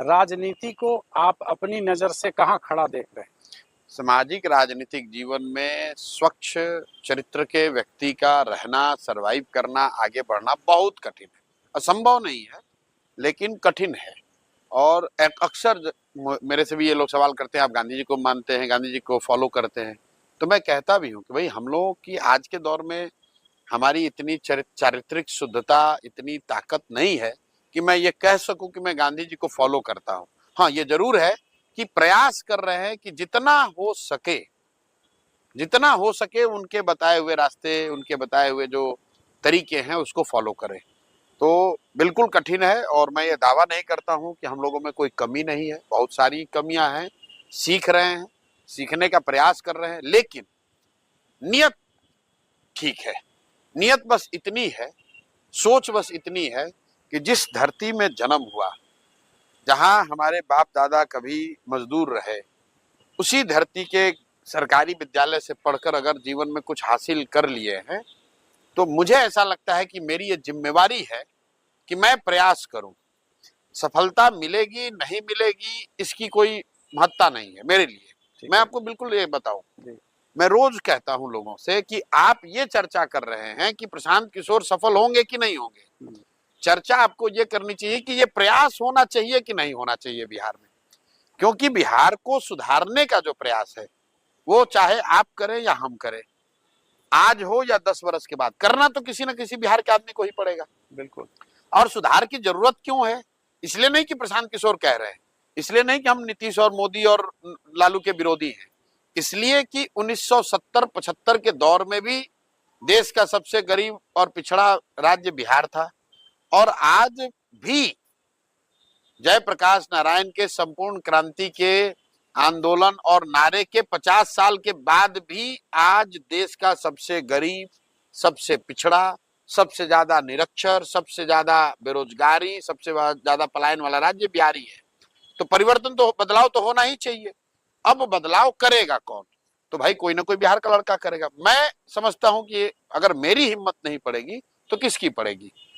राजनीति को आप अपनी नजर से कहाँ खड़ा देख रहे हैं? सामाजिक राजनीतिक जीवन में स्वच्छ चरित्र के व्यक्ति का रहना, सरवाइव करना, आगे बढ़ना बहुत कठिन है। असंभव नहीं है, लेकिन कठिन है। और अक्सर मेरे से भी ये लोग सवाल करते हैं, आप गांधी जी को मानते हैं, गांधी जी को फॉलो करते हैं? तो मैं कहता भी हूँ कि भाई हम लोगों की आज के दौर में हमारी इतनी चारित्रिक शुद्धता, इतनी ताकत नहीं है कि मैं ये कह सकूं कि मैं गांधी जी को फॉलो करता हूं। हाँ, ये जरूर है कि प्रयास कर रहे हैं कि जितना हो सके उनके बताए हुए रास्ते, उनके बताए हुए जो तरीके हैं उसको फॉलो करें। तो बिल्कुल कठिन है, और मैं ये दावा नहीं करता हूं कि हम लोगों में कोई कमी नहीं है। बहुत सारी कमियां हैं, सीख रहे हैं, सीखने का प्रयास कर रहे हैं, लेकिन नियत ठीक है। नियत बस इतनी है, सोच बस इतनी है कि जिस धरती में जन्म हुआ, जहां हमारे बाप दादा कभी मजदूर रहे, उसी धरती के सरकारी विद्यालय से पढ़कर अगर जीवन में कुछ हासिल कर लिए हैं, तो मुझे ऐसा लगता है कि मेरी ये जिम्मेवारी है कि मैं प्रयास करूं। सफलता मिलेगी नहीं मिलेगी इसकी कोई महत्ता नहीं है मेरे लिए। मैं आपको बिल्कुल ये बताऊं, मैं रोज कहता हूं लोगों से कि आप ये चर्चा कर रहे हैं कि प्रशांत किशोर सफल होंगे कि नहीं होंगे। चर्चा आपको ये करनी चाहिए कि ये प्रयास होना चाहिए कि नहीं होना चाहिए बिहार में। क्योंकि बिहार को सुधारने का जो प्रयास है, वो चाहे आप करें या हम करें, आज हो या 10 वर्ष के बाद, करना तो किसी न किसी बिहार के आदमी को ही पड़ेगा। बिल्कुल। और सुधार की जरूरत क्यों है? इसलिए नहीं कि प्रशांत किशोर कह रहे हैं, इसलिए नहीं कि हम नीतीश और मोदी और लालू के विरोधी हैं, इसलिए कि 1970-75 के दौर में भी देश का सबसे गरीब और पिछड़ा राज्य बिहार था, और आज भी जयप्रकाश नारायण के संपूर्ण क्रांति के आंदोलन और नारे के 50 साल के बाद भी आज देश का सबसे गरीब, सबसे पिछड़ा, सबसे ज्यादा निरक्षर, सबसे ज्यादा बेरोजगारी, सबसे ज्यादा पलायन वाला राज्य बिहार ही है। तो परिवर्तन तो, बदलाव तो होना ही चाहिए। अब बदलाव करेगा कौन? तो भाई कोई ना कोई बिहार का लड़का करेगा। मैं समझता हूं कि अगर मेरी हिम्मत नहीं पड़ेगी तो किसकी पड़ेगी?